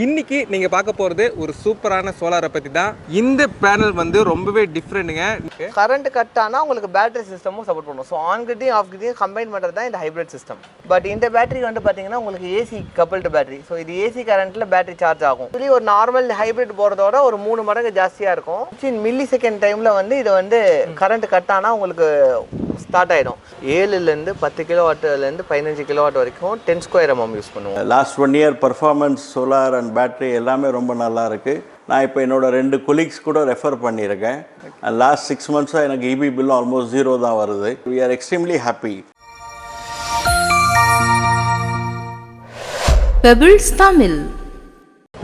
இன்னைக்கு நீங்க பார்க்க போறது ஒரு சூப்பரான சோலாரை பத்தி தான். இந்த பேனல் வந்து ரொம்பவே டிஃப்ரெண்ட்டுங்க. கரண்ட் கட் ஆனா உங்களுக்கு பேட்டரி சிஸ்டமும் சப்போர்ட் பண்ணும். ஸோ ஆன் கிட்டையும் ஆஃப் கிட்டையும் கம்பைன் பண்ணுறது தான் இந்த ஹைப்ரிட் சிஸ்டம். பட் இந்த பேட்டரி வந்து பார்த்தீங்கன்னா உங்களுக்கு ஏசி கப்பிள்டு பேட்டரி. ஸோ இது ஏசி கரண்ட்டில் பேட்டரி சார்ஜ் ஆகும். இதுலேயும் ஒரு நார்மல் ஹைப்ரிட் போகிறதோட ஒரு 3 மடங்கு ஜாஸ்தியாக இருக்கும். மில்லி செகண்ட் டைமில் வந்து இது வந்து கரண்ட் கட் ஆனால் உங்களுக்கு ஸ்டார்ட் ஆகிடும். 7லேருந்து 10 கிலோவாட்லேருந்து 15 கிலோவாட் வரைக்கும் 10 ஸ்கொயர் mm யூஸ் பண்ணுவோம். Last 1 year performance solar and battery எல்லாமே ரொம்ப நல்லா இருக்குது. நான் இப்போ என்னோட 2 கொலீக்ஸ் கூட ரெஃபர் பண்ணியிருக்கேன். லாஸ்ட் 6 மந்த்ஸாக எனக்கு இபி பில் ஆல்மோஸ்ட் 0 தான் வருது. We are extremely happy. Pebbles Tamil.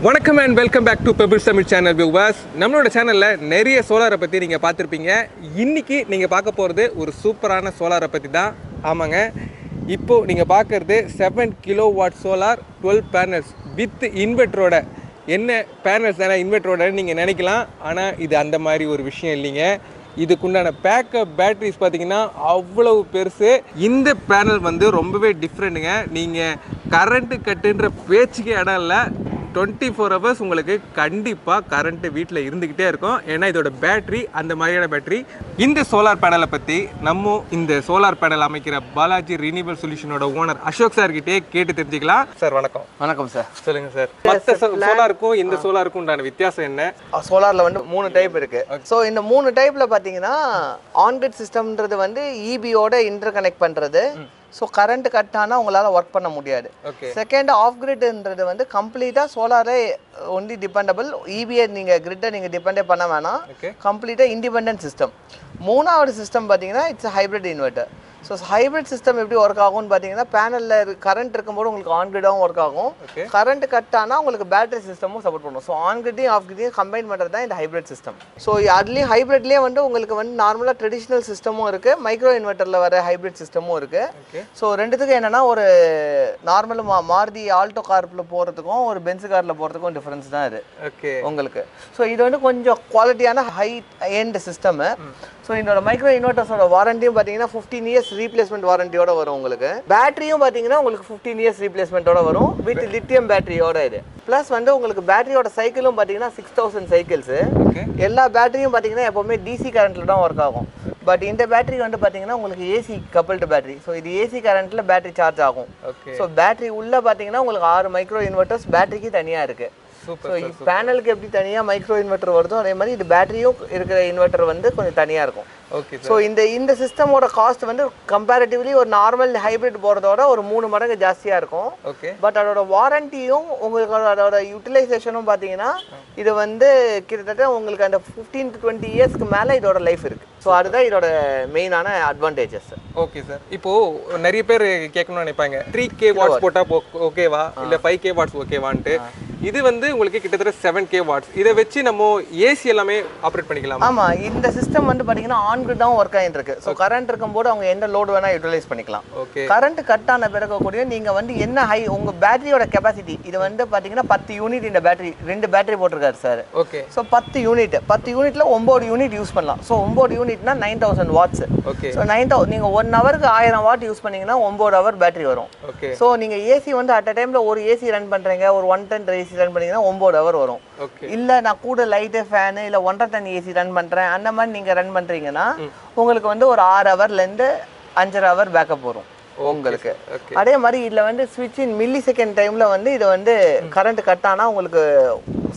வணக்கம் and welcome back to Pebbles Tamil channel viewers. நம்மளோட சேனலில் நிறைய சோலாரை பற்றி நீங்கள் பார்த்துருப்பீங்க. இன்றைக்கி நீங்கள் பார்க்க போகிறது ஒரு சூப்பரான சோலாரை பற்றி தான். ஆமாங்க, இப்போது நீங்கள் பார்க்குறது 7 கிலோவாட் சோலார் 12 பேனல்ஸ் வித் இன்வெர்ட்டரோட. என்ன பேனல்ஸ் தானே இன்வெர்ட்டரோட நீங்கள் நினைக்கலாம். ஆனால் இது அந்த மாதிரி ஒரு விஷயம் இல்லைங்க. இதுக்குண்டான பேக்கப் பேட்டரிஸ் பார்த்தீங்கன்னா அவ்வளவு பெருசு. இந்த பேனல் வந்து ரொம்பவே டிஃப்ரெண்ட்டுங்க. நீங்கள் கரண்ட்டு கட்டுன்ற பேச்சுக்கே இடம் இல்லை. 24 ஹவர்ஸ் உங்களுக்கு கண்டிப்பாக கரண்ட்டு வீட்டில் இருந்துக்கிட்டே இருக்கும். ஏன்னா இதோட பேட்ரி அந்த மாதிரியான பேட்ரி. இந்த சோலார் பேனலை பற்றி நம்ம இந்த சோலார் பேனல் அமைக்கிற பாலாஜி ரினியூவல் சொல்யூஷனோட ஓனர் அசோக் சார் கிட்டே கேட்டு தெரிஞ்சுக்கலாம். சார் வணக்கம். வணக்கம் சார். சொல்லுங்கள் சார், மற்ற சோலாருக்கும் இந்த சோலாருக்கும் உண்டான வித்தியாசம் என்ன? சோலாரில் வந்து 3 டைப் இருக்கு. ஸோ இந்த 3 டைப்பில் பார்த்தீங்கன்னா ஆன்கிரிட் சிஸ்டம்ன்றது வந்து இபியோட இன்டர் கனெக்ட் பண்ணுறது. ஸோ கரண்ட் கட் ஆனால் உங்களால் ஒர்க் பண்ண முடியாது. செகண்ட் ஆஃப் கிரிட்ன்றது வந்து கம்ப்ளீட்டாக சோலாரே ஒன்லி டிபெண்டபிள். இபிஐ நீங்கள் கிரிட்டை நீங்கள் டிபெண்டே பண்ண வேணாம். கம்ப்ளீட்டாக இண்டிபெண்டன்ட் சிஸ்டம். 3வது சிஸ்டம் பார்த்தீங்கன்னா it's hybrid inverter. So hybrid system எப்படி ஒர்க் ஆகும்னு பார்த்தீங்கன்னா பேனலில் கரண்ட் இருக்கும்போது உங்களுக்கு ஆன் கிரிடாகவும் ஒர்க் ஆகும். கரண்ட் கட் ஆனால் உங்களுக்கு பேட்டரி சிஸ்டமும் சப்போர்ட் பண்ணும். ஸோ ஆன் கிட்டையும் ஆஃப் கிட்டையும் கம்பைன் பண்ணுறது தான் இந்த ஹைப்ரிட் சிஸ்டம். ஸோ அதுலேயும் ஹைப்ரிட்லேயே வந்து உங்களுக்கு வந்து நார்மலாக ட்ரெடிஷ்னல் சிஸ்டமும் இருக்குது, மைக்ரோ இன்வெர்ட்டரில் வர ஹைப்ரிட் சிஸ்டமும் இருக்குது. ஸோ ரெண்டுத்துக்கும் என்னென்னா ஒரு நார்மல் மாருதி ஆல்டோ காரில் போகிறதுக்கும் ஒரு பென்ஸ் காரில் போகிறதுக்கும் டிஃப்ரென்ஸ் தான் இது உங்களுக்கு. ஸோ இது வந்து கொஞ்சம் குவாலிட்டியான ஹை எண்ட் சிஸ்டமு. ஸோ இதோட மைக்ரோ இன்வெர்ட்டர்ஸோட வாரண்டியும் பார்த்தீங்கன்னா 15 இயர்ஸ் ரீப்ளேஸ்மெண்ட் வாரண்டியோட வரும் உங்களுக்கு. பேட்டரியும் பார்த்தீங்கன்னா உங்களுக்கு 15 இயர்ஸ் ரீப்ளேஸ்மெண்ட்டோட வரும் வித் லித்தியம் பேட்டரியோட. இது ப்ளஸ் வந்து உங்களுக்கு பேட்டரியோட சைக்கிளும் பார்த்தீங்கன்னா 6000 சைக்கிள்ஸு. எல்லா பேட்டரியும் பார்த்தீங்கன்னா எப்போவுமே டிசி கரண்ட்டில் தான் ஒர்க் ஆகும். பட் இந்த பேட்டரி வந்து பார்த்தீங்கன்னா உங்களுக்கு ஏசி கப்பிள்டு பேட்டரி. ஸோ இது ஏசி கரண்ட்டில் பேட்டரி சார்ஜ் ஆகும். ஸோ பேட்டரி உள்ளே பார்த்தீங்கன்னா உங்களுக்கு 6 மைக்ரோ இன்வெர்ட்டர்ஸ் பேட்டரிக்கு தனியாக இருக்குது. ஸோ பேனலுக்கு எப்படி தனியாக மைக்ரோ இன்வெர்ட்டர் வருதோ அதே மாதிரி இது பேட்டரியும் இருக்கிற இன்வெர்ட்டர் வந்து கொஞ்சம் தனியாக இருக்கும். ஸோ இந்த சிஸ்டமோட காஸ்ட் வந்து கம்பேரிட்டிவ்லி ஒரு நார்மல் ஹைப்ரிட் போகிறதோட ஒரு 3 மடங்கு ஜாஸ்தியாக இருக்கும். பட் அதோட வாரண்டியும் உங்களுக்கு அதோட யூட்டிலைசேஷனும் பார்த்தீங்கன்னா இது வந்து கிட்டத்தட்ட உங்களுக்கு அந்த 15 to 20 இயர்ஸ்க்கு மேலே இதோட லைஃப் இருக்குது. ஸோ அதுதான் இதோட மெயினான அட்வான்டேஜஸ். ஓகே சார், இப்போது நிறைய பேர் கேட்கணும்னு நினைப்பாங்க 3K வாட்ஸ் போட்டால் ஓகேவா இல்லை 5K வாட்ஸ் ஓகேவான்ட்டு. இது வந்து உங்களுக்கு கிட்டத்தட்ட 7K வாட்ஸ். இதை வச்சு நம்ம ஏசி எல்லாமே ஆப்ரேட் பண்ணிக்கலாம். ஆமாம், இந்த சிஸ்டம் வந்து பார்த்தீங்கன்னா ஆன் கிரிடாகவும் ஒர்க் ஆகிட்டு இருக்கு. ஸோ கரண்ட் இருக்கும்போது அவங்க எந்த லோடு வேணால் யூட்டிலைஸ் பண்ணிக்கலாம். கரண்ட் கட் ஆன பிறகு கூடிய நீங்கள் வந்து என்ன உங்கள் பேட்டரியோட கெப்பாசிட்டி இது வந்து பார்த்தீங்கன்னா 10 யூனிட் இந்த பேட்டரி 2 பேட்டரி போட்டிருக்காரு சார். ஓகே. ஸோ 10 யூனிட்டில் 9 யூனிட் யூஸ் பண்ணலாம். ஸோ 9 யூனிட்னா 9000 வாட்ஸ். ஓகே. ஸோ 9000 நீங்கள் 1 ஹவருக்கு 1000 வாட் யூஸ் பண்ணீங்கன்னா 9 ஹவர் பேட்டரி வரும். ஓகே. ஸோ நீங்கள் ஏசி வந்து அட் அ டைமில் ஒரு ஏசி ரன் பண்ணுறீங்க, ஒரு 110 ஏசி ரன் பண்ணீங்கன்னா 9 ஹவர் வரும். இல்லை நான் கூட லைட்டு ஃபேனு இல்லை 1.5 ton ஏசி ரன் பண்ணுறேன் அந்த மாதிரி நீங்கள் ரன் பண்ணுறீங்கன்னா உங்களுக்கு வந்து ஒரு 6 ஹவர்லேருந்து 5.5 ஹவர் பேக்கப் வரும் உங்களுக்கு. அதே மாதிரி இதில் வந்து ஸ்விட்ச் இன் மில்லி செகண்ட் டைமில் வந்து இது வந்து கரண்ட் கட் ஆனால் உங்களுக்கு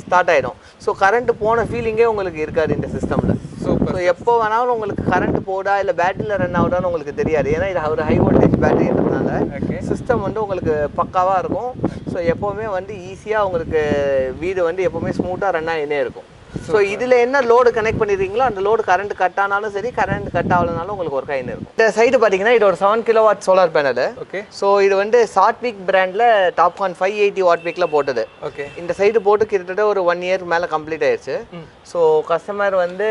ஸ்டார்ட் ஆகிடும். ஸோ கரண்ட் போன ஃபீலிங்கே உங்களுக்கு இருக்காது இந்த சிஸ்டமில். ஸோ எப்போ வேணாலும் உங்களுக்கு கரண்ட் போடா இல்லை பேட்டரியில் ரன் ஆகுதான்னு உங்களுக்கு தெரியாது. ஏன்னா இது ஒரு ஹை வோல்டேஜ் பேட்டரின்றதுனால சிஸ்டம் வந்து உங்களுக்கு பக்காவாக இருக்கும். ஸோ எப்போவுமே வந்து ஈஸியாக உங்களுக்கு வீடு வந்து எப்போவுமே ஸ்மூத்தாக ரன் ஆகினே இருக்கும். ஸோ இதில் என்ன லோடு கனெக்ட் பண்ணிடுறீங்களோ அந்த லோடு கரண்ட் கட் ஆனாலும் சரி கரண்ட் கட் ஆகலனாலும் உங்களுக்கு ஒர்க் ஆகினே இருக்கும். இந்த சைடு பார்த்தீங்கன்னா இது ஒரு 7 kilowatt solar panel. Okay. So இது வந்து சாட்விக் பிராண்டில் டாப்கான் 580 வாட் வீக்கில் போட்டது. ஓகே. இந்த சைடு போட்டு கிட்டத்தட்ட ஒரு 1 இயர் மேலே கம்ப்ளீட் ஆயிடுச்சு. ஸோ கஸ்டமர் வந்து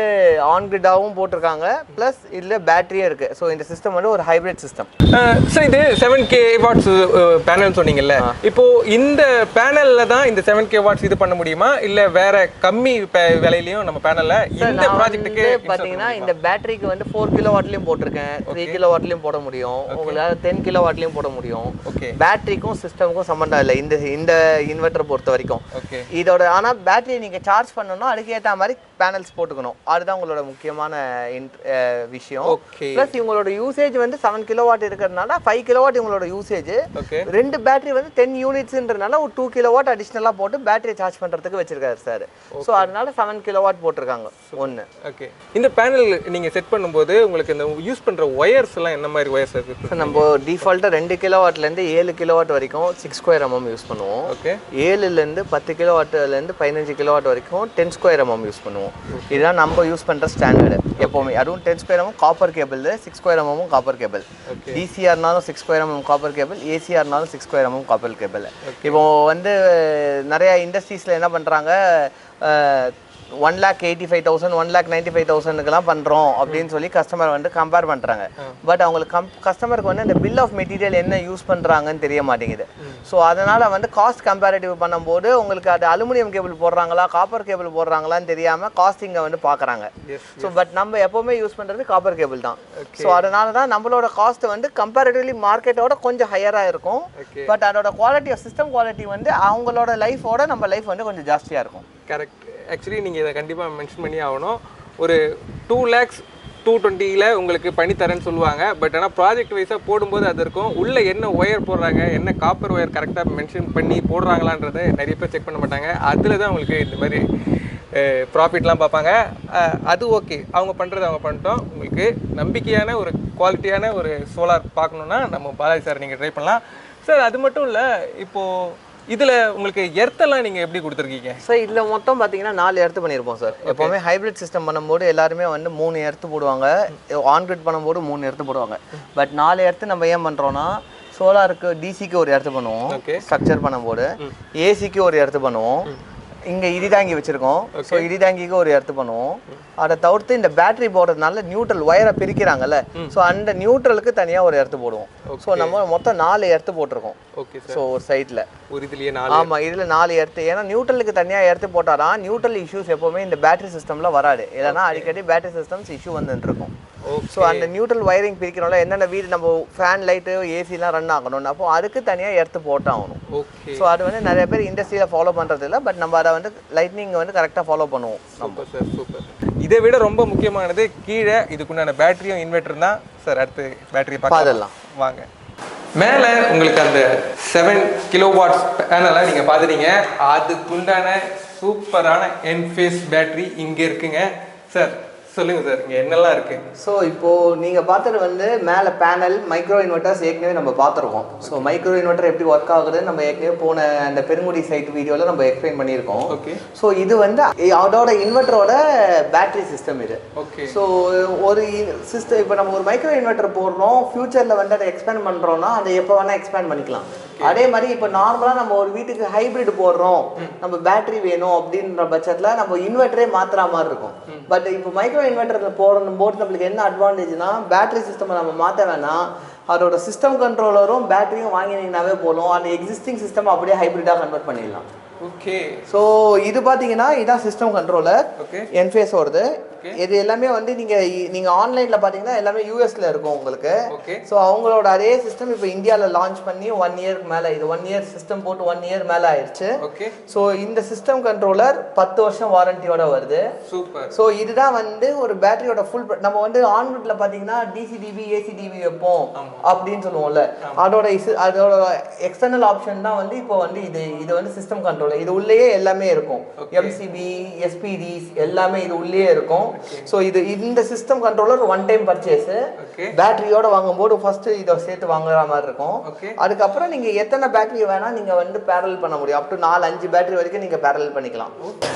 ஆன் கிரிடாகவும் போட்டிருக்காங்க ப்ளஸ் இதில் பேட்டரியும் இருக்குது. ஸோ இந்த சிஸ்டம் வந்து ஒரு ஹைப்ரிட் சிஸ்டம். சார் இது 7K வாட்ஸ் பேனல் சொன்னீங்கல்ல, இப்போது இந்த பேனலில் தான் இந்த 7K வாட்ஸ் இது பண்ண முடியுமா இல்லை வேற கம்மி விலையிலயும் நம்ம பேனல்ல இந்த ப்ராஜெக்ட்டுக்கு பாத்தீங்கன்னா இந்த பேட்டரிக்கு வந்து 4 கிலோவாட்லயும் போட்டிருக்கேன், 3 கிலோவாட்லயும் போட முடியும், உங்களால 10 கிலோவாட்லயும் போட முடியும். பேட்டரிக்கும் சிஸ்டமுக்கும் சம்பந்தம் இல்லை இந்த இன்வெர்டர் பொறுத்த வரைக்கும். இதோட ஆனா பேட்டரி நீங்க சார்ஜ் பண்ணணும்னா அதுக்கு ஏற்ற மாதிரி பேனல்ஸ் போட்டுக்கணும். அதுதான் உங்களோட முக்கியமான விஷயம். பிளஸ் இவங்களோட யூசேஜ் வந்து 7 கிலோவாட் இருக்கிறதுனால 5 கிலோவாட் இவங்களோட யூசேஜ். ரெண்டு பேட்டரி வந்து 10 யூனிட்ஸ்ன்றதுனால ஒரு 2 கிலோவாட் அடிஷனலா போட்டு பேட்டரியை சார்ஜ் பண்றதுக்கு வச்சிருக்காரு சார். ஸோ அதனால 7 கிலோவாட் போட்டிருக்காங்க ஒன்று. ஓகே, இந்த பேனல் நீங்க செட் பண்ணும்போது உங்களுக்கு இந்த யூஸ் பண்ற ஒயர்ஸ் எல்லாம் என்ன மாதிரி ஒயர்ஸ் இருக்கு? நம்ம டிஃபால்ட்டா 2 கிலோவாட்ல இருந்து 7 கிலோவாட் வரைக்கும் 6 ஸ்கொயர் mm யூஸ் பண்ணுவோம். 7ல இருந்து 10 கிலோவாட்ல இருந்து 15 கிலோவாட் வரைக்கும் 10 ஸ்கொயர் mm யூஸ் பண்ணுவோம். இதுதான் நம்ம யூஸ் பண்ற ஸ்டாண்டர்டு எப்பவுமே. அதுவும் 10 square mm copper cable, 6 square mm copper cable. டிசிஆர்னாலும் 6 ஸ்கொயர் mm காப்பர் கேபிள், ஏசிஆர்னாலும் 6 ஸ்கொயர் mm காப்பர் கேபிள். இப்போ வந்து நிறைய இண்டஸ்ட்ரீஸ்ல என்ன பண்றாங்க, 1,85,000 1,95,000 பண்றோம் அப்படின்னு சொல்லி கஸ்டமர் வந்து கம்பேர் பண்றாங்க. பட் அவங்களுக்கு கஸ்டமருக்கு வந்து இந்த பில் ஆஃப் மெட்டீரியல் என்ன யூஸ் பண்றாங்கன்னு தெரிய மாட்டேங்குது. ஸோ அதனால வந்து காஸ்ட் கம்பேரிட்டிவ் பண்ணும்போது உங்களுக்கு அது அலுமினியம் கேபிள் போடுறாங்களா காப்பர் கேபிள் போடுறாங்களான்னு தெரியாம காஸ்டிங்கை வந்து பாக்குறாங்க. ஸோ பட் நம்ம எப்பவுமே யூஸ் பண்றது காப்பர் கேபிள் தான். ஸோ அதனால தான் நம்மளோட காஸ்ட் வந்து கம்பேரிட்டிவ்லி மார்க்கெட்டோட கொஞ்சம் ஹையரா இருக்கும். பட் அதோட குவாலிட்டி சிஸ்டம் குவாலிட்டி வந்து அவங்களோட லைஃபோட நம்ம லைஃப் வந்து கொஞ்சம் ஜாஸ்தியா இருக்கும். கரெக்ட். ஆக்சுவலி நீங்கள் இதை கண்டிப்பாக மென்ஷன் பண்ணி ஆகணும். ஒரு 2,20,000 உங்களுக்கு பண்ணி தரேன்னு சொல்லுவாங்க. பட் ஆனால் ப்ராஜெக்ட் வைஸாக போடும்போது அது இருக்கும். உள்ளே என்ன ஒயர் போடுறாங்க, என்ன காப்பர் ஒயர் கரெக்டாக மென்ஷன் பண்ணி போடுறாங்களான்றதை நிறைய பேர் செக் பண்ண மாட்டாங்க. அதில் தான் உங்களுக்கு இந்த மாதிரி ப்ராஃபிட்லாம் பார்ப்பாங்க. அது ஓகே, அவங்க பண்ணுறது அவங்க பண்ணிட்டோம். உங்களுக்கு நம்பிக்கையான ஒரு குவாலிட்டியான ஒரு சோலார் பார்க்கணுன்னா நம்ம பாலாஜி சார் நீங்கள் ட்ரை பண்ணலாம். சார் அது மட்டும் இல்லை, இப்போது இதில் உங்களுக்கு எர்த்தெல்லாம் நீங்கள் எப்படி கொடுத்துருக்கீங்க சார்? இதில் மொத்தம் பார்த்தீங்கன்னா 4 எர்த்து பண்ணியிருப்போம் சார். எப்போவுமே ஹைப்ரிட் சிஸ்டம் பண்ணும்போது எல்லாருமே வந்து 3 எர்த்து போடுவாங்க, ஆன்கிரிட் பண்ணும்போது 3 எர்த்து போடுவாங்க. பட் 4 எர்த்து நம்ம ஏன் பண்ணுறோன்னா, சோலாருக்கு டிசிக்கு ஒரு எர்த்து பண்ணுவோம் ஸ்ட்ரக்சர் பண்ணும்போது, ஏசிக்கு ஒரு எர்த்து பண்ணுவோம், இங்கே இடிதாங்கி வச்சுருக்கோம். ஸோ இடிதாங்கிக்கு ஒரு எர்த்து பண்ணுவோம். அதை தவிர்த்து இந்த பேட்டரி போடுறதுனால நியூட்ரல் ஒயரை பிரிக்கிறாங்கல்ல, ஸோ அந்த நியூட்ரலுக்கு தனியாக ஒரு எர்த்து போடுவோம். ஸோ நம்ம மொத்தம் 4 எர்த்து போட்டிருக்கோம். ஸோ ஒரு சைட்டில் ஆமாம், இதில் 4 எர்த்து. ஏன்னா நியூட்ரலுக்கு தனியாக எர்த்து போட்டால் தான் நியூட்ரல் இஷ்யூஸ் எப்போவுமே இந்த பேட்டரி சிஸ்டமில் வராது. இல்லைன்னா அடிக்கடி பேட்டரி சிஸ்டம்ஸ் இஷ்யூ வந்துட்டு இருக்கும். ஸோ அந்த நியூட்ரல் ஒயரிங் பிரிக்கிறோம்ல, என்னென்ன வீடு நம்ம ஃபேன் லைட்டு ஏசிலாம் ரன் ஆகணும், அப்போ அதுக்கு தனியாக எர்த்து போட்டாகணும். ஸோ அது வந்து நிறைய பேர் இண்டஸ்ட்ரியில் ஃபாலோ பண்ணுறது இல்லை. பட் நம்ம அதை வந்து லைட்னிங் வந்து கரெக்டாக ஃபாலோ பண்ணுவோம். சூப்பர். இதை விட ரொம்ப முக்கியமானது கீழே இதுக்குண்டான பேட்டரியும் இன்வெர்டர் தான் சார். அடுத்து பேட்டரியை பார்க்கலாம் வாங்க. மேலே உங்களுக்கு அந்த 7 கிலோவாட்ஸ் பேனலை நீங்கள் பார்த்துட்டீங்க. அதுக்குண்டான சூப்பரான என்ஃபேஸ் பேட்டரி இங்கே இருக்குங்க சார். சொல்லுங்கள் சார், இங்கே என்னெல்லாம் இருக்குது? ஸோ இப்போது நீங்கள் பார்த்தது வந்து மேலே பேனல் மைக்ரோ இன்வெர்டர்ஸ் ஏற்கனவே நம்ம பார்த்துருக்கோம். ஸோ மைக்ரோ இன்வெர்டர் எப்படி ஒர்க் ஆகுதுன்னு நம்ம ஏற்கனவே போன அந்த பெருங்குடி சைட் வீடியோவில் நம்ம எக்ஸ்பிளைன் பண்ணியிருக்கோம். ஸோ இது வந்து அதோட இன்வெர்டரோட பேட்டரி சிஸ்டம் இது. ஸோ ஒரு சிஸ்டம் இப்போ நம்ம ஒரு மைக்ரோ இன்வெர்டர் போடுறோம், ஃபியூச்சரில் வந்து அதை எக்ஸ்பேண்ட் பண்ணுறோன்னா அதை எப்போ வேணால் எக்ஸ்பேண்ட் பண்ணிக்கலாம். அதே மாதிரி இப்போ நார்மலாக நம்ம ஒரு வீட்டுக்கு ஹைப்ரிட் போடுறோம், நம்ம பேட்டரி வேணும் அப்படின்ற பட்சத்தில் நம்ம இன்வெர்டரே மாற்றுற மாதிரி இருக்கும். பட் இப்போ மைக்ரோ இன்வெர்டரில் போது நம்மளுக்கு என்ன அட்வான்டேஜ்னா, பேட்டரி சிஸ்டம் நம்ம மாற்ற வேணாம், அதோட சிஸ்டம் கண்ட்ரோலரும் பேட்டரியும் வாங்கினீங்கன்னாவே போதும், அந்த எக்ஸிஸ்டிங் சிஸ்டம் அப்படியே ஹைப்ரிட்டாக கன்வெர்ட் பண்ணிடலாம். ஓகே. ஸோ இது பார்த்தீங்கன்னா இதான் சிஸ்டம் கண்ட்ரோலர் என்ஃபேஸ் வருது. இது எல்லாமே வந்து நீங்கள் ஆன்லைனில் பார்த்தீங்கன்னா எல்லாமே யூஎஸ்ல இருக்கும் உங்களுக்கு. ஸோ அவங்களோட அதே சிஸ்டம் இப்போ இந்தியாவில் லான்ச் பண்ணி 1 இயருக்கு மேலே, இது 1 இயர் சிஸ்டம் போட்டு 1 இயர் மேலே ஆயிடுச்சு. ஸோ இந்த சிஸ்டம் கண்ட்ரோலர் 10 வருஷம் வாரண்டியோட வருது. சூப்பர். ஸோ இதுதான் வந்து ஒரு பேட்டரியோட ஃபுல். நம்ம வந்து ஆன்கிரிட்ல பார்த்தீங்கன்னா டிசிடிபி ஏசிடிபி வைப்போம் அப்படின்னு சொல்லுவோம்ல, அதோட எக்ஸ்டர்னல் ஆப்ஷன் தான் வந்து இப்போ வந்து இது வந்து சிஸ்டம் கண்ட்ரோலர். இது உள்ளேயே எல்லாமே இருக்கும், எம்சிபி எஸ்பிடிஸ் எல்லாமே இது உள்ளேயே இருக்கும். ஸோ இந்த system controller one time purchase. பேட்டரியோட வாங்கும்போது ஃபர்ஸ்ட் இதை சேர்த்து வாங்குற மாதிரி இருக்கும். அதுக்கப்புறம் நீங்க எத்தனை பேட்டரி வேணா நீங்க வந்து பேரல் பண்ண முடியும். அப் டு 4-5 பேட்டரி வரைக்கும் நீங்க பேரல் பண்ணிக்கலாம்.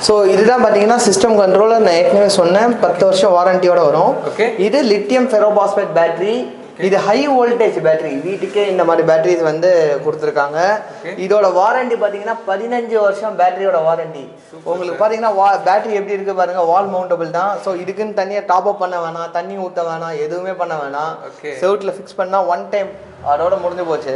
ஸோ இதுதான் பாத்தீங்கன்னா சிஸ்டம் கண்ட்ரோலர். நான் ஏற்கனவே சொன்னேன் 10 வருஷம் வாரண்டியோட வரும். இது லித்தியம் ஃபெரோபாஸ்பேட் பேட்டரி. இது ஹை வோல்டேஜ் பேட்டரி. வீட்டுக்கே இந்த மாதிரி பேட்டரிஸ் வந்து கொடுத்துருக்காங்க. இதோட வாரண்டி பார்த்தீங்கன்னா 15 வருஷம் பேட்டரியோட வாரண்டி. உங்களுக்கு பார்த்தீங்கன்னா பேட்டரி எப்படி இருக்கு பாருங்க, வால் மவுண்டபிள் தான். ஸோ இதுக்குன்னு தனியாக டாப் அப் பண்ண வேணாம், தண்ணி ஊற்ற வேணாம், எதுவுமே பண்ண வேணாம். செவுட்டில் ஃபிக்ஸ் பண்ணால் ஒன் டைம் அதோட முடிஞ்சு போச்சு.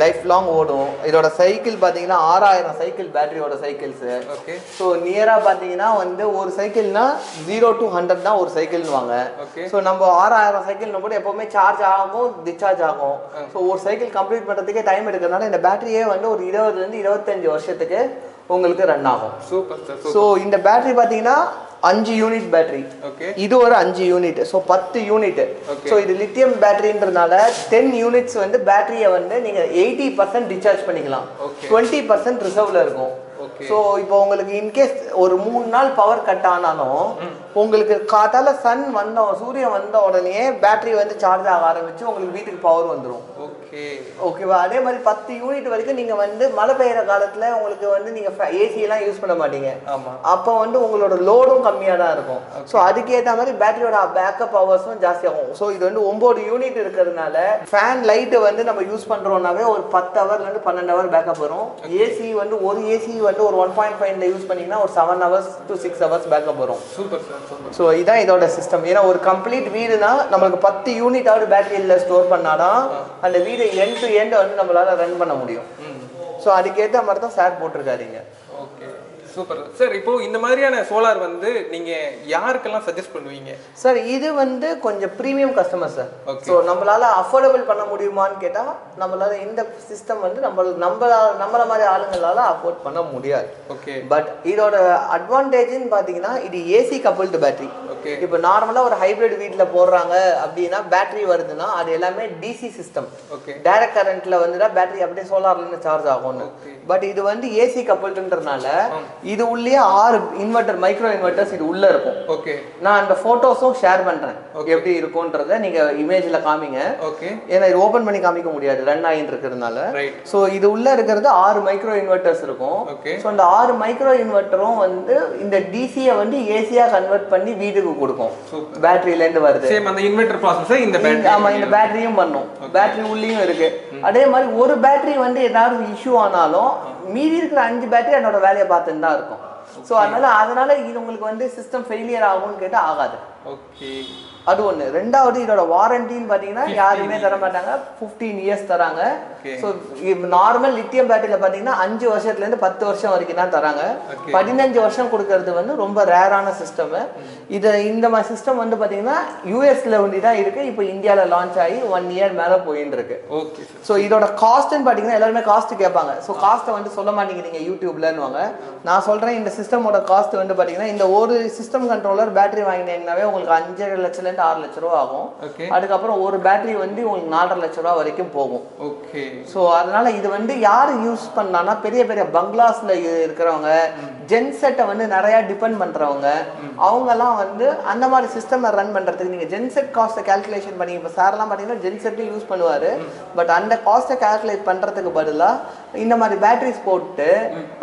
லைஃப் லாங் ஓடும். இதோட சைக்கிள் பார்த்தீங்கன்னா 6000 சைக்கிள் பேட்டரியோட சைக்கிள்ஸு. ஓகே. ஸோ நியராக பார்த்தீங்கன்னா வந்து ஒரு சைக்கிள்னா 0 to 100 தான் ஒரு சைக்கிள்னுவாங்க. ஓகே. ஸோ நம்ம 6000 சைக்கிள்னு கூட எப்போவுமே சார்ஜ் ஆகும், டிஸ்சார்ஜ் ஆகும். ஸோ ஒரு சைக்கிள் கம்ப்ளீட் பண்ணுறதுக்கே டைம் எடுக்கிறதுனால இந்த பேட்டரியே வந்து ஒரு 20 to 25 வருஷத்துக்கு உங்களுக்கு ரன் ஆகும். Super sir. ஸோ இந்த பேட்டரி பார்த்தீங்கன்னா 5 யூனிட் பேட்டரி. இது ஒரு 5 யூனிட். So 10 unit. ஸோ இது லித்தியம் பேட்டரின்றதுனால 10 யூனிட்ஸ் வந்து பேட்டரியை வந்து நீங்கள் 80% டிஸ்சார்ஜ் பண்ணிக்கலாம். 20% ரிசர்வ்ல இருக்கும். ஸோ இப்போ உங்களுக்கு இன்கேஸ் ஒரு 3 நாள் பவர் கட் ஆனாலும் உங்களுக்கு காத்தால சூரியன் வந்த உடனே பேட்டரி வந்து சார்ஜ் ஆக ஆரம்பிச்சு உங்களுக்கு வீட்டுக்கு பவர் வந்துடும். ஓகேவா? அதே மாதிரி 10 யூனிட் வரைக்கும் நீங்க வந்து மழை பெய்யுற காலத்துல உங்களுக்கு வந்து நீங்க ஏசி எல்லாம் யூஸ் பண்ண மாட்டீங்க. அப்போ வந்து உங்களோட லோடும் கம்மியா தான் இருக்கும். ஸோ அதுக்கேற்ற மாதிரி பேட்டரியோட பேக்கப் பவர்ஸும் ஜாஸ்தியாகும். ஸோ இது வந்து 9 யூனிட் இருக்கிறதுனால ஃபேன் லைட்டு வந்து நம்ம யூஸ் பண்றோம்னாவே ஒரு 10 ஹவர்லேருந்து 12 ஹவர் பேக்கப் வரும். ஏசி வந்து ஒரு ஏசி வந்து ஒரு 1.5 யூஸ் பண்ணீங்கன்னா ஒரு 7 hours to 6 hours பேக்கப் வரும். Super sir. ஸோ இதான் இதோட சிஸ்டம். ஏன்னா ஒரு கம்ப்ளீட் வீடுனா நம்மளுக்கு 10 யூனிட்டாவது பேட்டரியில் ஸ்டோர் பண்ணாதான் அந்த வீடு எண்ட் டு எண்ட் வந்து நம்மளால ரன் பண்ண முடியும். ஸோ அதுக்கேற்ற மாதிரி தான் சார் போட்டிருக்காருங்க. Okay, super sir. இப்போ இந்த மாதிரியான சோலார் வந்து நீங்க யாருக்கெல்லாம் சஜஸ்ட் பண்ணுவீங்க சார்? இது வந்து கொஞ்சம் ப்ரீமியம் கஸ்டமர் சார். ஸோ நம்மளால அஃபோர்டபுள் பண்ண முடியுமான்னு கேட்டால் நம்மளால இந்த சிஸ்டம் வந்து நம்மள மாதிரி ஆளுங்களால அஃபோர்ட் பண்ண முடியாது. ஓகே. பட் இதோட அட்வான்டேஜ்னு பார்த்தீங்கன்னா இது ஏசி கப்புள்டு பேட்டரி. ஓகே. இப்போ நார்மலாக ஒரு ஹைப்ரிட் வீட்டில் போடுறாங்க அப்படின்னா பேட்டரி வருதுன்னா அது எல்லாமே டிசி சிஸ்டம். ஓகே. டைரக்ட் கரண்ட்ல வந்துதான் பேட்டரி அப்படியே சோலார்லேருந்து சார்ஜ் ஆகும்னு. பட் இது வந்து ஏசி கப்புள்டுன்றதுனால இது உள்ளே 6 இன்வெர்டர் மைக்ரோ இன்வெர்டர்ஸ் இது உள்ள இருக்கும். ஓகே. நான் அந்த போட்டோஸும் ஷேர் பண்றேன் எப்படி இருக்கும்ன்றத நீங்க இமேஜ்ல காமிங்க. ஓகே. ஏன்னா இது ஓபன் பண்ணி காமிக்க முடியாது ரன் ஆகிட்டு இருக்கிறதுனால. ஸோ இது உள்ள இருக்கிறது 6 மைக்ரோ இன்வெர்டர்ஸ் இருக்கும். ஸோ அந்த 6 மைக்ரோ இன்வெர்டரும் வந்து இந்த டிசியை வந்து ஏசியா கன்வெர்ட் பண்ணி வீட்டுக்கு கொடுக்கும். பேட்டரியில இருந்து வருது. சேம் அந்த இன்வெர்டர் ப்ராசஸ் இந்த பேட்டரி. ஆமா, இந்த பேட்டரியும் பண்ணும். பேட்டரி உள்ளேயும் இருக்கு. அதே மாதிரி ஒரு பேட்டரி வந்து ஏதாவது இஷ்யூ ஆனாலும் மீதி இருக்கிற 5 பேட்டரி என்னோட வேலையை பார்த்துன்னு தான் இருக்கும். ஸோ அதனால இது உங்களுக்கு வந்து சிஸ்டம் ஃபெயிலியர் ஆகும்னு கேட்டால் ஆகாது. ஓகே. அது ஒன்று. ரெண்டாவது இதோட வாரண்டின்னு பார்த்தீங்கன்னா யாருமே தர மாட்டாங்க. 15 years தராங்க. ஸோ நார்மல் லித்தியம் பேட்டரியில் பார்த்தீங்கன்னா 5 வருஷத்துலேருந்து 10 வருஷம் வரைக்கும் தான் தராங்க. 15 வருஷம் கொடுக்கறது வந்து ரொம்ப ரேரான சிஸ்டம். இந்த மாதிரி சிஸ்டம் வந்து பார்த்தீங்கன்னா யூஎஸ்ல ஒண்டி தான் இருக்கு. இப்போ இந்தியாவில் லான்ச் ஆகி 1 year மேலே போயின்னு இருக்கு. ஓகே. ஸோ இதோட காஸ்ட்னு பார்த்தீங்கன்னா எல்லாருமே காஸ்ட் கேட்பாங்க. ஸோ காஸ்ட்டை வந்து சொல்ல மாட்டேங்கிறீங்க யூடியூப்லன்னுவாங்க. நான் சொல்கிறேன் இந்த சிஸ்டமோட காஸ்ட் வந்து பார்த்தீங்கன்னா இந்த ஒரு சிஸ்டம் கண்ட்ரோலர் பேட்டரி வாங்கினீங்கன்னாவே உங்களுக்கு 5 லட்சம் 6 லட்சம் ரூபா ஆகும். அதுக்கப்புறம் ஒரு பேட்டரி வந்து உங்களுக்கு 4.5 லட்சம் ரூபா வரைக்கும் போகும். ஓகே. ஸோ அதனால இது வந்து யாரு யூஸ் பண்ணலாம்னா பெரிய பெரிய பங்களாஸ்ல இருக்கிறவங்க, ஜென்செட்டை வந்து நிறைய டிபெண்ட் பண்றவங்க, அவங்கெல்லாம் வந்து அந்த மாதிரி சிஸ்டம் ரன் பண்றதுக்கு நீங்க ஜென்செட் காஸ்ட்டை கால்குலேஷன் பண்ணி இப்போ சார்லாம் பார்த்தீங்கன்னா ஜென்செட்டும் யூஸ் பண்ணுவாரு. பட் அந்த காஸ்ட்டை கால்குலேட் பண்றதுக்கு பதிலாக இந்த மாதிரி பேட்டரிஸ் போட்டு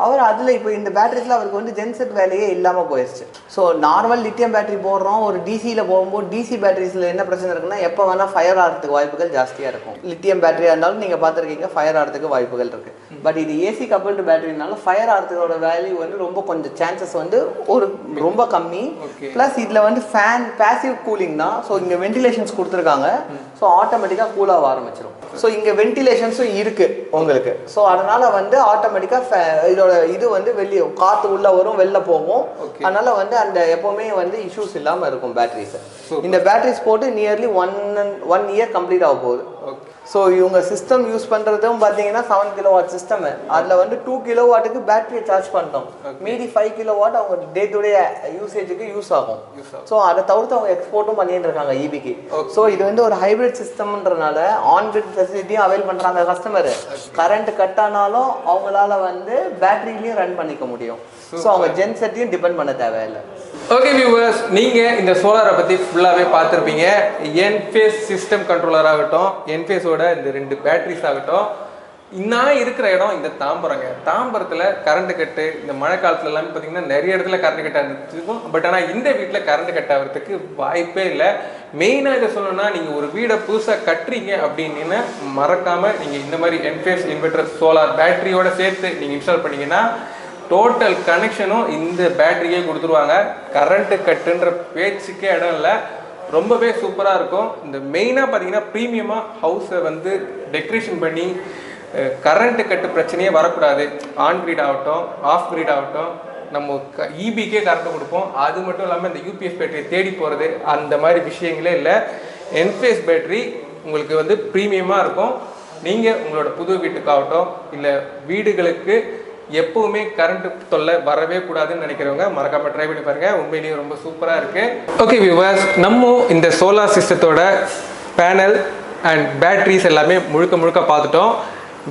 அவர் அதுல இப்போ இந்த பேட்டரிஸ்ல அவருக்கு வந்து ஜென்செட் வேலையே இல்லாம போயிடுச்சு. ஸோ நார்மல் லித்தியம் பேட்டரி போடுறோம், ஒரு டிசியில போகும்போது டிசி பேட்டரிஸ்ல என்ன பிரச்சனை இருக்குன்னா எப்போ வேணா ஃபயர் ஆகிறதுக்கு வாய்ப்புகள் ஜாஸ்தியா இருக்கும். லித்தியம் பேட்டரியா இருந்தாலும் நீங்க பார்த்துருக்கீங்க ஃபயர் ஆகிறதுக்கு வாய்ப்புகள் இருக்கு. பட் இது ஏசி கப்புள்டு பேட்டரினால ஃபயர் ஆகிறதுக்கோட வேல்யூ வந்து ரொம்ப கொஞ்சம் சான்சஸ் வந்து ஒரு ரொம்ப கம்மி. பிளஸ் இதுல வந்து ஃபேன் பேசிவ் கூலிங் தான். ஸோ இங்க வென்டிலேஷன்ஸ் கொடுத்துருக்காங்க. ஸோ ஆட்டோமேட்டிக்கா கூலாக ஆரம்பிச்சிடும். ஸோ இங்க வென்டிலேஷன்ஸும் இருக்கு உங்களுக்கு. ஸோ அதனால வந்து ஆட்டோமேட்டிக்கா இதோட இது வந்து வெளியே காற்று உள்ள வரும், வெளில போகும். அதனால வந்து அந்த எப்பவுமே வந்து இஷ்யூஸ் இல்லாம இருக்கும் பேட்டரிஸ். இந்த பேட்டரிஸ் போட்டு நியர்லி 1 year கம்ப்ளீட் ஆக போகுது. ஸோ இவங்க சிஸ்டம் யூஸ் பண்ணுறதும் பார்த்தீங்கன்னா 7 kilowatt சிஸ்டம். அதில் வந்து 2 kilowattக்கு பேட்டரியை சார்ஜ் பண்ணிட்டோம். மீதி 5 kilowatt அவங்க டே டு டே யூசேஜுக்கு யூஸ் ஆகும். ஸோ அதை தவிர்த்து அவங்க எக்ஸ்போர்ட்டும் பண்ணிட்டு இருக்காங்க ஈபிக்கு. ஸோ இது வந்து ஒரு ஹைபிரிட் சிஸ்டம்ன்றனால ஆன் கிரிட் ஃபெசிலிட்டியும் அவைல் பண்ணுறாங்க கஸ்டமர். கரண்ட் கட் ஆனாலும் அவங்களால வந்து பேட்டரியிலையும் ரன் பண்ணிக்க முடியும். ஸோ அவங்க ஜென்செட்டையும் டிபெண்ட் பண்ண தேவையில்லை. ஓகே வியூவர்ஸ், நீங்கள் இந்த சோலாரை பற்றி ஃபுல்லாகவே பார்த்துருப்பீங்க. என்ஃபேஸ் சிஸ்டம் கண்ட்ரோலர் ஆகட்டும், என்ஃபேஸோட இந்த 2 பேட்டரிஸ் ஆகட்டும். நான் இருக்கிற இடம் இந்த தாம்பரங்க. தாம்பரத்தில் கரண்ட் கட்டு இந்த மழை காலத்துல எல்லாமே பார்த்தீங்கன்னா நிறைய இடத்துல கரண்ட் கட் ஆகிருக்கும். பட் ஆனால் இந்த வீட்டில் கரண்ட் கட் ஆகிறதுக்கு வாய்ப்பே இல்லை. மெயினாக இதை சொல்லணும்னா நீங்கள் ஒரு வீடை புதுசாக கட்டுறீங்க அப்படின்னு மறக்காமல் நீங்கள் இந்த மாதிரி என்ஃபேஸ் இன்வெர்டர் சோலார் பேட்டரியோட சேர்த்து நீங்கள் இன்ஸ்டால் பண்ணிங்கன்னா டோட்டல் கனெக்ஷனும் இந்த பேட்டரியே கொடுத்துருவாங்க. கரண்ட்டு கட்டுன்ற பேச்சுக்கே இடம் இல்லை. ரொம்பவே சூப்பராக இருக்கும். இந்த மெயினாக பார்த்தீங்கன்னா ப்ரீமியமாக ஹவுஸை வந்து டெக்கரேஷன் பண்ணி கரண்ட்டு கட்டு பிரச்சனையே வரக்கூடாது. ஆன் கிரிட் ஆகட்டும், ஆஃப் கிரிட் ஆகட்டும், நம்ம இபிக்கே கரண்ட் கொடுப்போம். அது மட்டும் இல்லாமல் இந்த யூபிஎஸ் பேட்டரியை தேடி போகிறது அந்த மாதிரி விஷயங்களே இல்லை. என்ஃபேஸ் பேட்டரி உங்களுக்கு வந்து ப்ரீமியமாக இருக்கும். நீங்கள் உங்களோட புது வீட்டுக்காகட்டும் இல்லை வீடுகளுக்கு எப்பவுமே கரண்ட் தொல்லை வரவே கூடாதுன்னு நினைக்கிறவங்க மறக்காம ட்ரை பண்ணி பாருங்க. உண்மையிலேயே ரொம்ப சூப்பராக இருக்கு. ஓகே வியூவர்ஸ், நம்ம இந்த சோலார் சிஸ்டத்தோட பேனல் அண்ட் பேட்டரிஸ் எல்லாமே முழுக்க பார்த்துட்டோம்.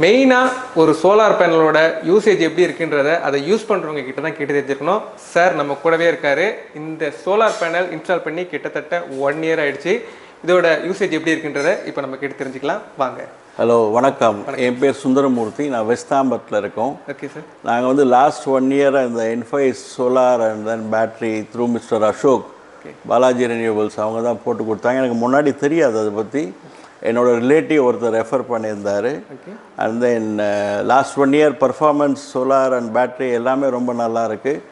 மெயினாக ஒரு சோலார் பேனலோட யூசேஜ் எப்படி இருக்குன்றத அதை யூஸ் பண்ணுறவங்க கிட்ட தான் கேட்டு தெரிஞ்சுக்கணும். சார் நம்ம கூடவே இருக்காரு. இந்த சோலார் பேனல் இன்ஸ்டால் பண்ணி கிட்டத்தட்ட 1 year ஆயிடுச்சு. இதோட யூசேஜ் எப்படி இருக்குன்றத இப்போ நம்ம கேட்டு தெரிஞ்சுக்கலாம் வாங்க. ஹலோ வணக்கம், என் பேர் சுந்தரமூர்த்தி. நான் வெஸ்தாம்பரத்தில் இருக்கோம். Okay sir. நாங்கள் வந்து லாஸ்ட் 1 year இந்த Enphase solar and then battery through mister Ashok Balaji renewals அவங்க தான் போட்டு கொடுத்தாங்க. எனக்கு முன்னாடி தெரியாது அதை பற்றி. என்னோட ரிலேட்டிவ் ஒருத்தர் ரெஃபர் பண்ணியிருந்தார். And then last 1 year performance solar and battery எல்லாமே ரொம்ப நல்லா இருக்குது.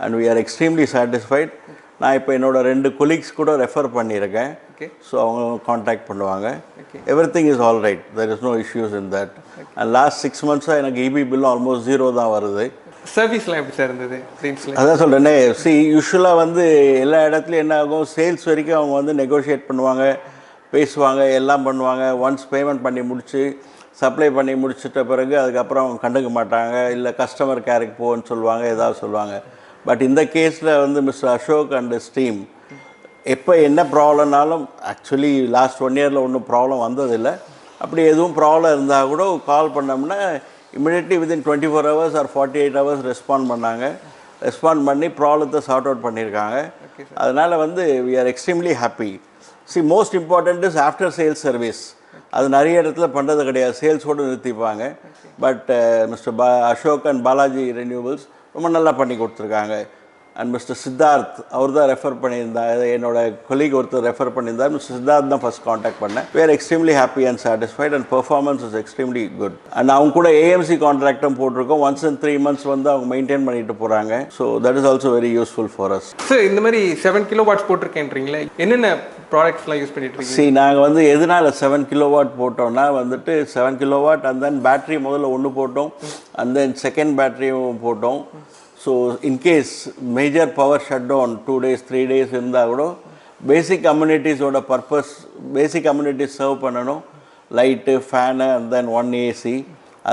And we are extremely satisfied. நான் இப்போ என்னோட 2 கொலீக்ஸ் கூட ரெஃபர் பண்ணியிருக்கேன். ஸோ அவங்க காண்டாக்ட் பண்ணுவாங்க. Everything is all right, there is no issues in that. And last 6 months எனக்கு இபி பில் ஆல்மோஸ்ட் 0 தான் வருது. சர்வீஸ்லாம் எப்படி சார் இருந்தது? அதான் சொல்கிறேன்னே, யூஸ்வலாக வந்து எல்லா இடத்துலையும் என்ன ஆகும், சேல்ஸ் வரைக்கும் அவங்க வந்து நெகோஷியேட் பண்ணுவாங்க, பேசுவாங்க, எல்லாம் பண்ணுவாங்க. ஒன்ஸ் பேமெண்ட் பண்ணி முடிச்சு சப்ளை பண்ணி முடிச்சிட்ட பிறகு அதுக்கப்புறம் அவங்க கண்டுக்க மாட்டாங்க. இல்லை கஸ்டமர் கேருக்கு போன்னு சொல்லுவாங்க, ஏதாவது சொல்லுவாங்க. பட் இந்த கேஸில் வந்து mister Ashok and his team எப்போ என்ன ப்ராப்ளம்னாலும், ஆக்சுவலி லாஸ்ட் 1 yearல ஒன்றும் ப்ராப்ளம் வந்ததில்லை. அப்படி எதுவும் ப்ராப்ளம் இருந்தால் கூட கால் பண்ணோம்னா immediately within 24 hours or 48 hours respond பண்ணாங்க. ரெஸ்பாண்ட் பண்ணி ப்ராப்ளத்தை சார்ட் அவுட் பண்ணியிருக்காங்க. அதனால் வந்து we are extremely happy. Most important is after sales service. அது நிறைய இடத்துல பண்ணுறது கிடையாது, சேல்ஸோடு நிறுத்திப்பாங்க. But mister Ashok and Balaji renewals ரொம்ப நல்லா பண்ணி கொடுத்துருக்காங்க. அண்ட் மிஸ்டர் சித்தார்த் அவர் தான் ரெஃபர் பண்ணியிருந்தார். என்னோட கொலீக் ஒருத்தர் ரெஃபர் பண்ணியிருந்தார். மிஸ்டர் சித்தார்த் தான் ஃபஸ்ட் காண்டாக்ட் பண்ணேன். We are extremely happy and satisfied and performance is extremely good. And அவங்க கூட ஏஎம்சி கான்ட்ராக்டும் போட்டிருக்கோம். ஒன்ஸ் இன் 3 months வந்து அவங்க மெயின்டைன் பண்ணிட்டு போகிறாங்க. So that is also very useful for us. Sir இந்த மாதிரி 7 kW போட்டிருக்கேன்றீங்களே, என்னென்ன ப்ராடக்ட்ஸ்லாம் யூஸ் பண்ணிட்டு இருக்கீங்க? நாங்கள் வந்து எதனால் 7 kW போட்டோம்னா வந்துட்டு 7 kW அண்ட் தென் பேட்ரி முதல்ல 1 போட்டோம். அண்ட் தென் செகண்ட் பேட்ரியும் போட்டோம். So in case major power shut down 2 days 3 days இருந்தால் கூட பேசிக் கம்யூனிட்டிஸோட பர்பஸ், பேசிக் கம்யூனிட்டிஸ் சர்வ் பண்ணணும். Light, fan and then 1 AC.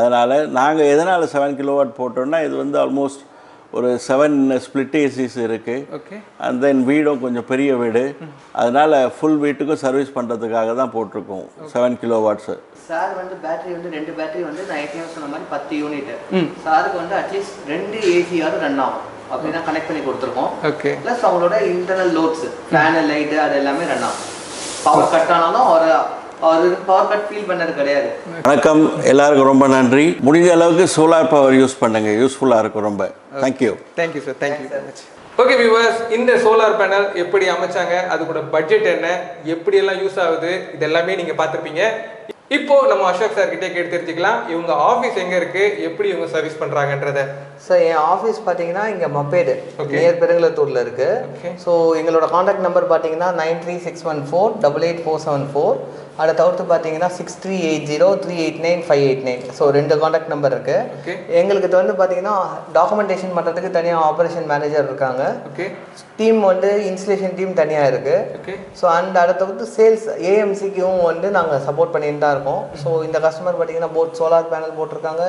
அதனால் நாங்கள் எதனால் 7 kW போட்டோம்னா இது வந்து ஆல்மோஸ்ட் ஒரு 7 split ACs இருக்குது. அண்ட் தென் வீடும் கொஞ்சம் பெரிய வீடு. அதனால் ஃபுல் வீட்டுக்கும் சர்வீஸ் பண்ணுறதுக்காக தான் போட்டிருக்கோம் 7 kW. சார் வந்து பேட்டரி வந்து 2 பேட்டரி வந்து நான் ஏற்கனவே சொன்ன மாதிரி 10 யூனிட். சாருக்கு வந்து அட்லீஸ்ட் 2 ஏசியாவது ரன் ஆகும் அப்படி தான் கனெக்ட் பண்ணி கொடுத்துருக்கோம். ப்ளஸ் அவங்களோட இன்டர்னல் லோட்ஸ், ஃபேனு, லைட்டு அது எல்லாமே ரன் ஆகும். பவர் கட் ஆனாலும் ஒரு பவர் கட் ஃபீல் பண்ணது கிடையாது. வணக்கம், எல்லாருக்கும் ரொம்ப நன்றி. முடிஞ்ச அளவுக்கு சோலார் பவர் யூஸ் பண்ணுங்க, யூஸ்ஃபுல்லாக இருக்கும் ரொம்ப. Thank you. Thank you sir, thank you very much. Okay viewers, இந்த சோலார் பேனல் எப்படி அமைச்சாங்க, அதுக்கூட பட்ஜெட் என்ன, எப்படியெல்லாம் யூஸ் ஆகுது, இது எல்லாமே நீங்கள் பார்த்துருப்பீங்க. இப்போ நம்ம அசோக் சார் கிட்டே கேட்டு தெரிஞ்சுக்கலாம் இவங்க ஆஃபீஸ் எங்கே இருக்குது, எப்படி இவங்க சர்வீஸ் பண்ணுறாங்கன்றத. சார் என் ஆஃபீஸ் பார்த்தீங்கன்னா இங்கே மப்பேடு நியர் பெருங்கலத்தூரில் இருக்குது. ஸோ எங்களோட காண்டாக்ட் நம்பர் பார்த்தீங்கன்னா 9361488474. அதை தவிர்த்து பார்த்தீங்கன்னா 6380389589. ஸோ 2 காண்டாக்ட் நம்பர் இருக்குது. எங்களுக்கு இது வந்து பார்த்தீங்கன்னா டாக்குமெண்டேஷன் பண்ணுறதுக்கு தனியாக ஆப்ரேஷன் மேனேஜர் இருக்காங்க. டீம் வந்து இன்ஸ்டலேஷன் டீம் தனியாக இருக்குது. ஸோ அண்ட் அதை தவிர்த்து சேல்ஸ் ஏஎம்சிக்கும் வந்து நாங்கள் சப்போர்ட் பண்ணிட்டு தான் இருக்கோம். ஸோ இந்த கஸ்டமர் பார்த்தீங்கன்னா போத் சோலார் பேனல் போட்டிருக்காங்க,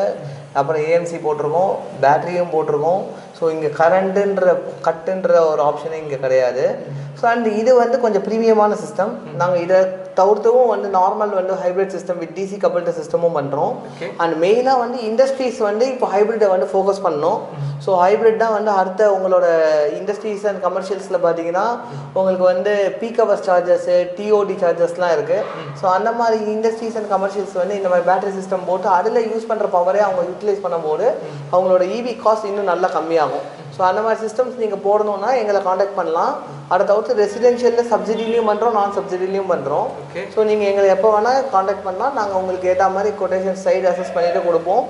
அப்புறம் ஏஎம்சி போட்டிருக்கோம், பேட்டரியும் போட்டிருக்கோம். ஸோ இங்கே கட்டுன்ற ஒரு ஆப்ஷனே இங்கே கிடையாது. ஸோ அண்ட் இது வந்து கொஞ்சம் ப்ரீமியமான சிஸ்டம். நாங்கள் இதை தவிர்த்துவும் வந்து நார்மல் வந்து ஹைப்ரிட் சிஸ்டம் வித் டிசி கபிள்டு சிஸ்டமும் பண்ணுறோம். அண்ட் மெயினாக வந்து இண்டஸ்ட்ரீஸ் வந்து இப்போ ஹைப்ரிட்டை வந்து ஃபோக்கஸ் பண்ணோம். ஸோ ஹைப்ரிட் தான் வந்து அடுத்த உங்களோட இண்டஸ்ட்ரீஸ் அண்ட் கமர்ஷியல்ஸில் பார்த்தீங்கன்னா உங்களுக்கு வந்து பீக் ஹவர் சார்ஜஸ்ஸு, டிஓடி சார்ஜஸ்லாம் இருக்குது. ஸோ அந்த மாதிரி இண்டஸ்ட்ரீஸ் அண்ட் கமர்ஷியல்ஸ் வந்து இந்த மாதிரி பேட்டரி சிஸ்டம் போட்டு அதில் யூஸ் பண்ணுற பவரே அவங்க யூட்டிலைஸ் பண்ணும்போது அவங்களோட இவி காஸ்ட் இன்னும் நல்லா கம்மியாகும். ஸோ அந்த மாதிரி சிஸ்டம்ஸ் நீங்கள் போடணுன்னா எங்களை காண்டாக்ட் பண்ணலாம். அதை தவிர்த்து ரெசிடென்ஷியலில் சப்சிடிலையும் பண்ணுறோம், நான் சப்சிடிலையும் பண்ணுறோம். ஸோ நீங்கள் எங்களை எப்போ வேணால் காண்டாக்ட் பண்ணலாம். நாங்கள் உங்களுக்கு ஏற்ற மாதிரி கொட்டேஷன் சைடு அசஸ் பண்ணிட்டு கொடுப்போம்.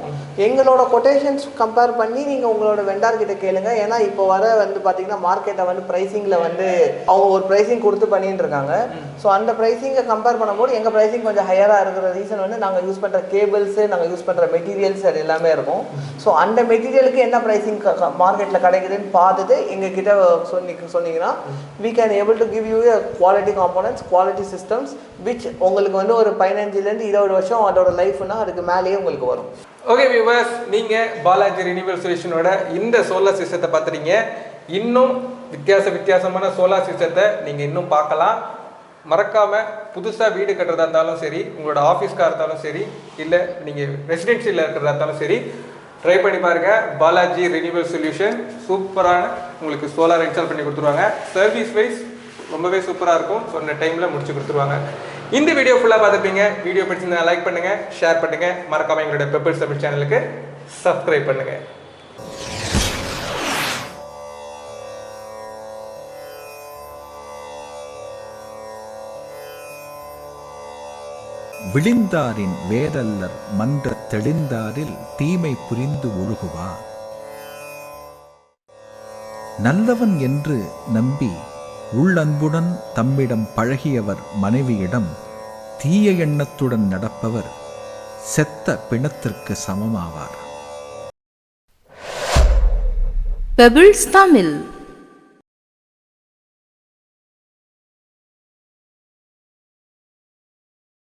எங்களோட கொட்டேஷன்ஸ் கம்பேர் பண்ணி நீங்கள் உங்களோட வெண்டார் கிட்ட கேளுங்க. ஏன்னா இப்போ வர வந்து பார்த்தீங்கன்னா மார்க்கெட்டை வந்து ப்ரைஸிங்கில் வந்து அவங்க ஒரு ப்ரைஸிங் கொடுத்து பண்ணிட்டு இருக்காங்க. ஸோ அந்த ப்ரைஸிங்கை கம்பேர் பண்ணும்போது எங்கள் ப்ரைஸிங் கொஞ்சம் ஹையராக இருக்கிற ரீசன் வந்து நாங்கள் யூஸ் பண்ணுற கேபிள்ஸு, நாங்கள் யூஸ் பண்ணுற மெட்டீரியல்ஸ், அது எல்லாமே இருக்கும். ஸோ அந்த மெட்டீரியலுக்கு என்ன ப்ரைஸிங் மார்க்கெட்டில் கிடைக்குதுன்னு பார்த்துட்டு எங்ககிட்ட சொன்னீங்கன்னா we can able to give you a quality components, quality systems which உங்களுக்கு வந்து ஒரு 15 to 20 வருஷம் அதோட லைஃப்னா அதுக்கு மேலேயே உங்களுக்கு வரும். ஓகே வியூவர்ஸ், நீங்கள் பாலாஜி ரினியூவல் சொல்யூஷனோட இந்த சோலார் சிஸ்டத்தை பார்த்துட்டீங்க. இன்னும் வித்தியாசமான சோலார் சிஸ்டத்தை நீங்கள் இன்னும் பார்க்கலாம். மறக்காமல் புதுசாக வீடு கட்டுறதா இருந்தாலும் சரி, உங்களோட ஆஃபீஸ்க்காக இருந்தாலும் சரி, இல்லை நீங்கள் ரெசிடென்சியில் இருக்கிறதா இருந்தாலும் சரி, ட்ரை பண்ணி பாருங்க. பாலாஜி ரினியூவல் சொல்யூஷன் சூப்பரான உங்களுக்கு சோலார் இன்ஸ்டால் பண்ணி கொடுத்துருவாங்க. சர்வீஸ் வைஸ் ரொம்பவே சூப்பராக இருக்கும். சொன்ன டைமில் முடிச்சு கொடுத்துருவாங்க. இந்த வீடியோ ஃபுல்லாக பார்த்துருப்பீங்க. வீடியோ பிடிச்சிருந்தா லைக் பண்ணுங்கள், ஷேர் பண்ணுங்கள். மறக்காமல் எங்களோட பெப்பர்ஸ் தமிழ் சேனலுக்கு சப்ஸ்கிரைப் பண்ணுங்கள். விழிந்தாரின் வேரல்லர் மன்ற தெளிந்தாரில் தீமை புரிந்து ஒழுகுவார். நல்லவன் என்று நம்பி உள்ளன்புடன் தம்மிடம் பழகியவர் மனைவியிடம் தீய எண்ணத்துடன் நடப்பவர் செத்த பிணத்திற்கு சமமாவார். பெபிள்ஸ் தமிழ்.